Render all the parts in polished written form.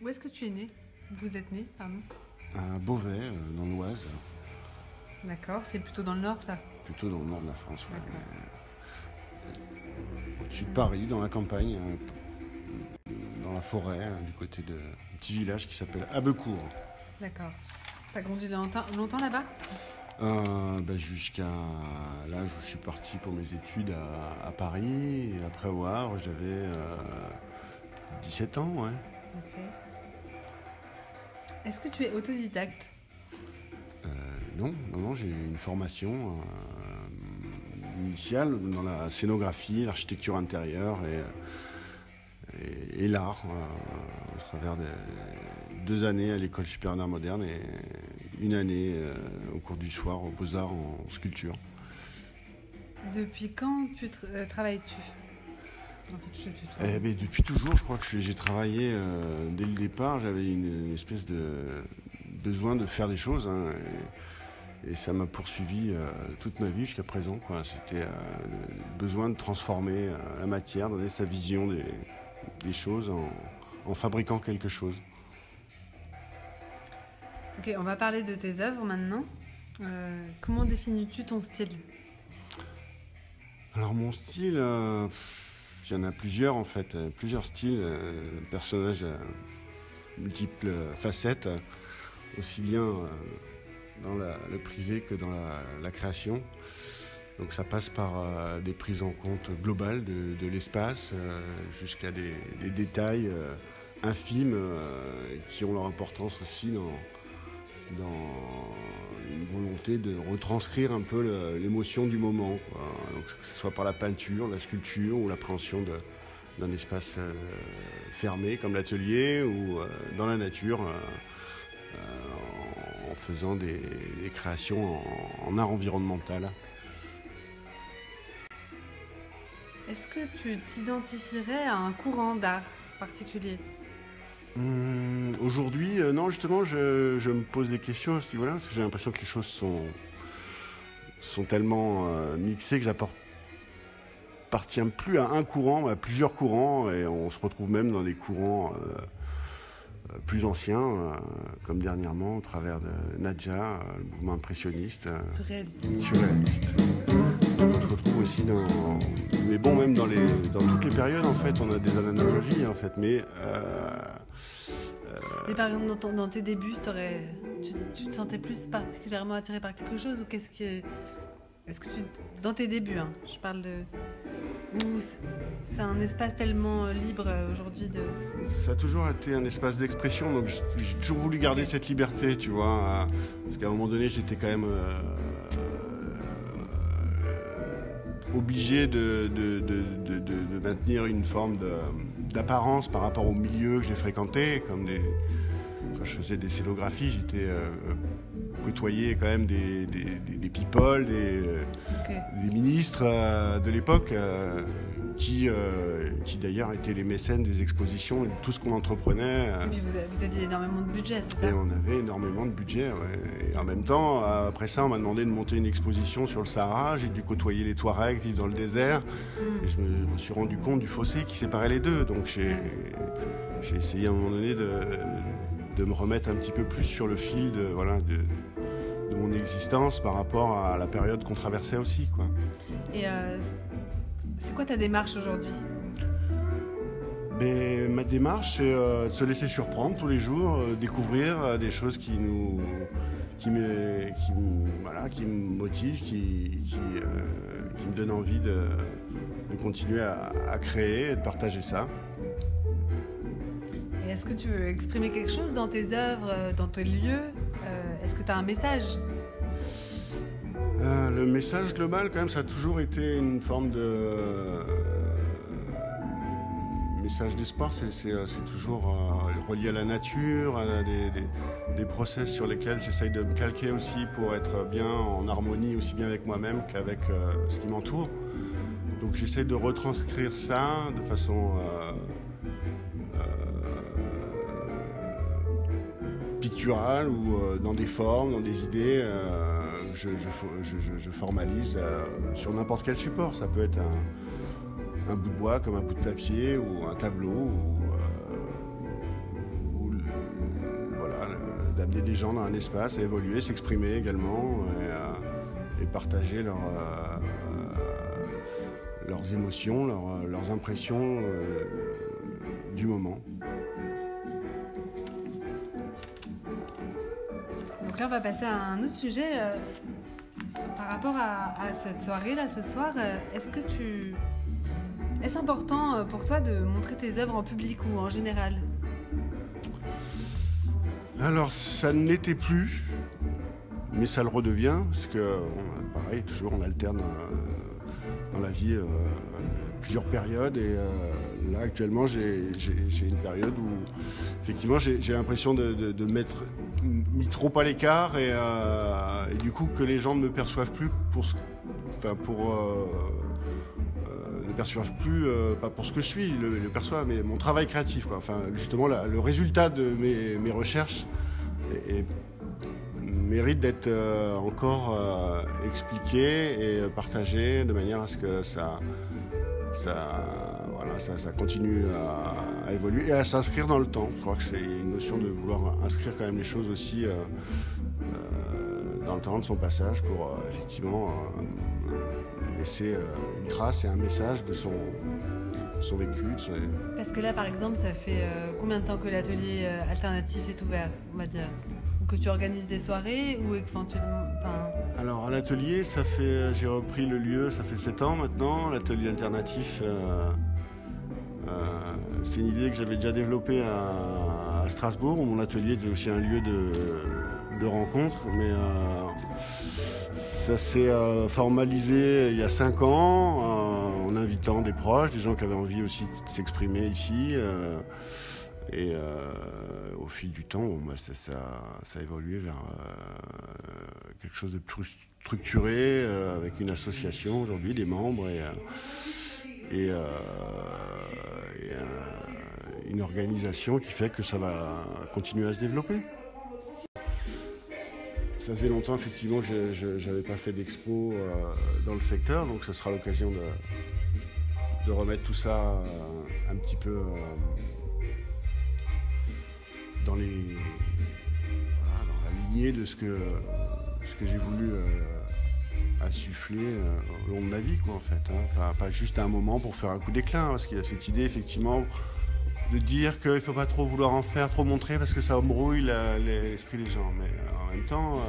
Où est-ce que tu es né? Vous êtes né, pardon. À Beauvais, dans l'Oise, D'accord, c'est plutôt dans le nord, ça. plutôt dans le nord de la France. Ouais. D'accord. Au-dessus de Paris, dans la campagne, dans la forêt, du côté d'un petit village qui s'appelle Abecourt. D'accord. T'as grandi longtemps là-bas? Jusqu'à l'âge où je suis parti pour mes études à Paris. Et après au Havre, j'avais 17 ans, ouais. Ok. Est-ce que tu es autodidacte? Non, j'ai une formation initiale dans la scénographie, l'architecture intérieure et l'art, au travers de 2 années à l'école supérieure d'art moderne et 1 année au cours du soir aux Beaux-Arts en sculpture. Depuis quand travailles-tu? En fait, tu travailles. Depuis toujours, je crois que j'ai travaillé dès le départ. J'avais une espèce de besoin de faire des choses, hein, et ça m'a poursuivi toute ma vie jusqu'à présent, quoi. C'était le besoin de transformer la matière, donner sa vision des choses en fabriquant quelque chose. Ok, on va parler de tes œuvres maintenant. Comment définis-tu ton style? Alors mon style, il y en a plusieurs en fait, plusieurs styles, personnages à multiples facettes, aussi bien dans le privé que dans la création. Donc ça passe par des prises en compte globales de l'espace, jusqu'à des détails infimes qui ont leur importance aussi dans une volonté de retranscrire un peu l'émotion du moment, quoi. Donc, que ce soit par la peinture, la sculpture ou l'appréhension d'un espace fermé comme l'atelier ou dans la nature, en faisant des créations en art environnemental. Est-ce que tu t'identifierais à un courant d'art particulier? Aujourd'hui, non, justement, je me pose des questions à ce niveau-là, parce que j'ai l'impression que les choses sont tellement mixées que j'appartiens plus à un courant, mais à plusieurs courants, et on se retrouve même dans des courants plus anciens, comme dernièrement au travers de Nadja, le mouvement impressionniste. Surréaliste. On se retrouve aussi mais bon, même dans toutes les périodes, en fait, on a des analogies, en fait, mais Mais par exemple, dans tes débuts, tu te sentais plus particulièrement attiré par quelque chose, ou est-ce que dans tes débuts, hein, je parle de... Ou c'est un espace tellement libre aujourd'hui de... Ça a toujours été un espace d'expression, donc j'ai toujours voulu garder cette liberté, tu vois, parce qu'à un moment donné, j'étais quand même obligé de maintenir une forme d'apparence par rapport au milieu que j'ai fréquenté. Quand je faisais des scénographies, j'étais côtoyé quand même des people, des ministres de l'époque, qui d'ailleurs étaient les mécènes des expositions et de tout ce qu'on entreprenait. Et puis vous aviez énormément de budget, c'est ça? Et on avait énormément de budget, ouais. Et en même temps, après ça, on m'a demandé de monter une exposition sur le Sahara. J'ai dû côtoyer les Touaregs, vivre dans le désert. Et je me suis rendu compte du fossé qui séparait les deux. Donc j'ai essayé à un moment donné de me remettre un petit peu plus sur le fil de mon existence par rapport à la période qu'on traversait aussi, quoi. Et c'est quoi ta démarche aujourd'hui? Ma démarche, c'est de se laisser surprendre tous les jours, découvrir des choses qui me motivent, qui me donnent envie de continuer à créer et de partager ça. Et est-ce que tu veux exprimer quelque chose dans tes œuvres, dans tes lieux? Est-ce que tu as un message? Le message global, quand même, ça a toujours été une forme de message d'espoir. C'est toujours relié à la nature, à des process sur lesquels j'essaye de me calquer aussi pour être bien en harmonie aussi bien avec moi-même qu'avec ce qui m'entoure. Donc j'essaie de retranscrire ça de façon picturale ou dans des formes, dans des idées. Je formalise sur n'importe quel support. Ça peut être un bout de bois comme un bout de papier ou un tableau ou d'amener des gens dans un espace à évoluer, s'exprimer également et partager leurs émotions, leurs impressions du moment. Donc là, on va passer à un autre sujet. Par rapport à cette soirée-là, ce soir, est-ce important pour toi de montrer tes œuvres en public ou en général? Alors, ça ne l'était plus, mais ça le redevient, parce que, pareil, toujours on alterne dans la vie plusieurs périodes, et là, actuellement, j'ai une période où, effectivement, j'ai l'impression de m'être mis trop à l'écart, et du coup, que les gens ne me perçoivent plus ne perçoivent plus, pas pour ce que je suis, le perçoivent, mais mon travail créatif, quoi. Enfin, justement, le résultat de mes recherches mérite d'être encore expliqué et partagé de manière à ce que ça continue à évoluer et à s'inscrire dans le temps. Je crois que c'est une notion de vouloir inscrire quand même les choses aussi dans le temps de son passage pour effectivement laisser une trace et un message de son vécu. Parce que là, par exemple, ça fait combien de temps que l'atelier alternatif est ouvert, on va dire? Ou que tu organises des soirées ou éventuellement... Alors, à l'atelier, j'ai repris le lieu, ça fait 7 ans maintenant. L'atelier alternatif, c'est une idée que j'avais déjà développée à Strasbourg, où mon atelier était aussi un lieu de rencontre, mais ça s'est formalisé il y a 5 ans en invitant des proches, des gens qui avaient envie aussi de s'exprimer ici. Et au fil du temps, ça a évolué vers quelque chose de plus structuré, avec une association aujourd'hui, des membres et une organisation qui fait que ça va continuer à se développer. Ça faisait longtemps effectivement que je n'avais pas fait d'expo dans le secteur, donc ce sera l'occasion de remettre tout ça un petit peu dans la lignée de ce que j'ai voulu insuffler au long de ma vie, quoi, en fait. Hein. Pas juste un moment pour faire un coup d'éclat, hein, parce qu'il y a cette idée effectivement de dire qu'il ne faut pas trop vouloir en faire, trop montrer, parce que ça embrouille l'esprit des gens. Mais en même temps,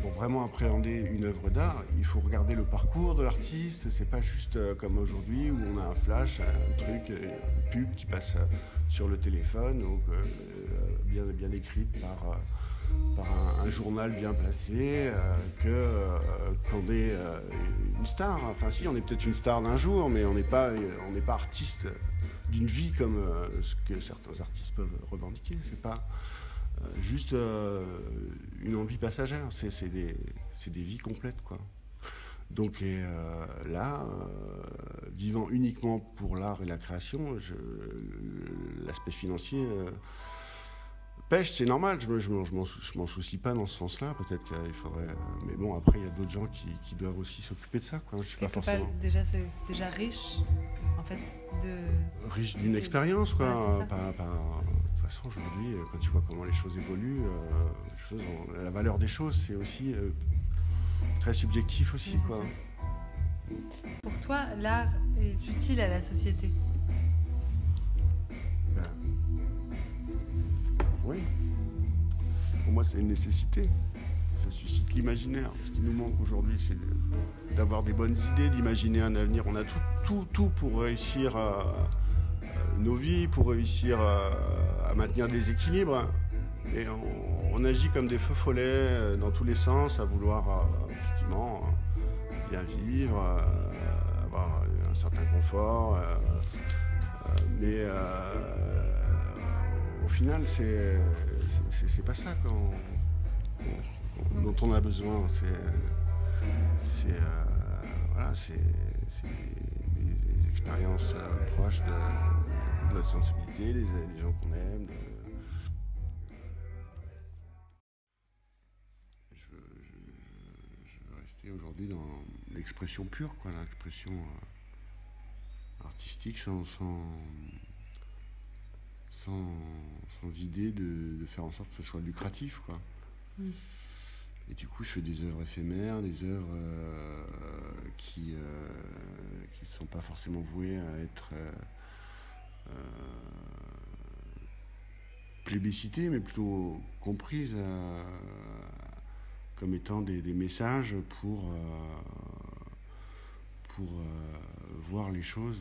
pour vraiment appréhender une œuvre d'art, il faut regarder le parcours de l'artiste. C'est pas juste comme aujourd'hui où on a un flash, un truc, une pub qui passe sur le téléphone, donc, bien écrite par un journal bien placé, qu'on est une star. Enfin si, on est peut-être une star d'un jour, mais on n'est pas artiste d'une vie comme ce que certains artistes peuvent revendiquer. C'est pas juste une envie passagère, c'est des vies complètes, quoi. Donc là, vivant uniquement pour l'art et la création, l'aspect financier pêche, c'est normal, je m'en soucie pas dans ce sens-là, peut-être qu'il faudrait... mais bon, après, il y a d'autres gens qui doivent aussi s'occuper de ça, quoi. Je suis pas forcément... C'est déjà riche, en fait, riche d'une expérience, quoi. Ouais, De toute façon, aujourd'hui, quand tu vois comment les choses évoluent, la valeur des choses, c'est aussi très subjectif aussi, oui, quoi. Pour toi, l'art est utile à la société? Oui. Pour moi, c'est une nécessité. Ça suscite l'imaginaire. Ce qui nous manque aujourd'hui, c'est d'avoir des bonnes idées, d'imaginer un avenir. On a tout pour réussir nos vies, pour réussir à maintenir des équilibres. Et on agit comme des feux follets dans tous les sens, à vouloir effectivement bien vivre, avoir un certain confort. Mais au final, c'est pas ça dont on a besoin. C'est des expériences proches de notre sensibilité, des gens qu'on aime. Je veux rester aujourd'hui dans l'expression pure, quoi, l'expression artistique sans sans, sans idée de faire en sorte que ce soit lucratif, quoi. Mm. Et du coup, je fais des œuvres éphémères, des œuvres qui ne sont pas forcément vouées à être plébiscitées, mais plutôt comprises comme étant des messages pour voir les choses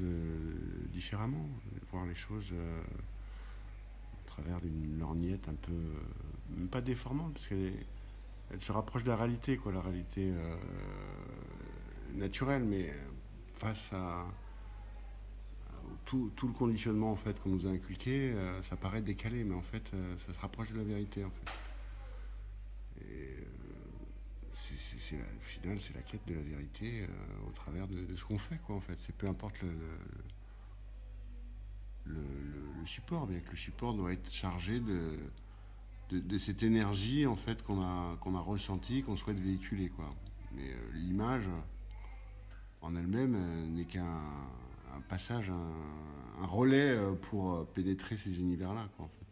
différemment, voir les choses à travers une lorgnette un peu, même pas déformante, parce elle se rapproche de la réalité, quoi, la réalité naturelle, mais face à tout le conditionnement en fait qu'on nous a inculqué, ça paraît décalé, mais en fait, ça se rapproche de la vérité, en fait. Et au final, c'est la quête de la vérité au travers de ce qu'on fait, quoi, en fait. C'est peu importe le support, bien que le support doit être chargé de cette énergie en fait qu'on a ressentie, qu'on souhaite véhiculer, quoi. Mais l'image en elle-même n'est qu'un passage, un relais pour pénétrer ces univers-là, quoi, en fait.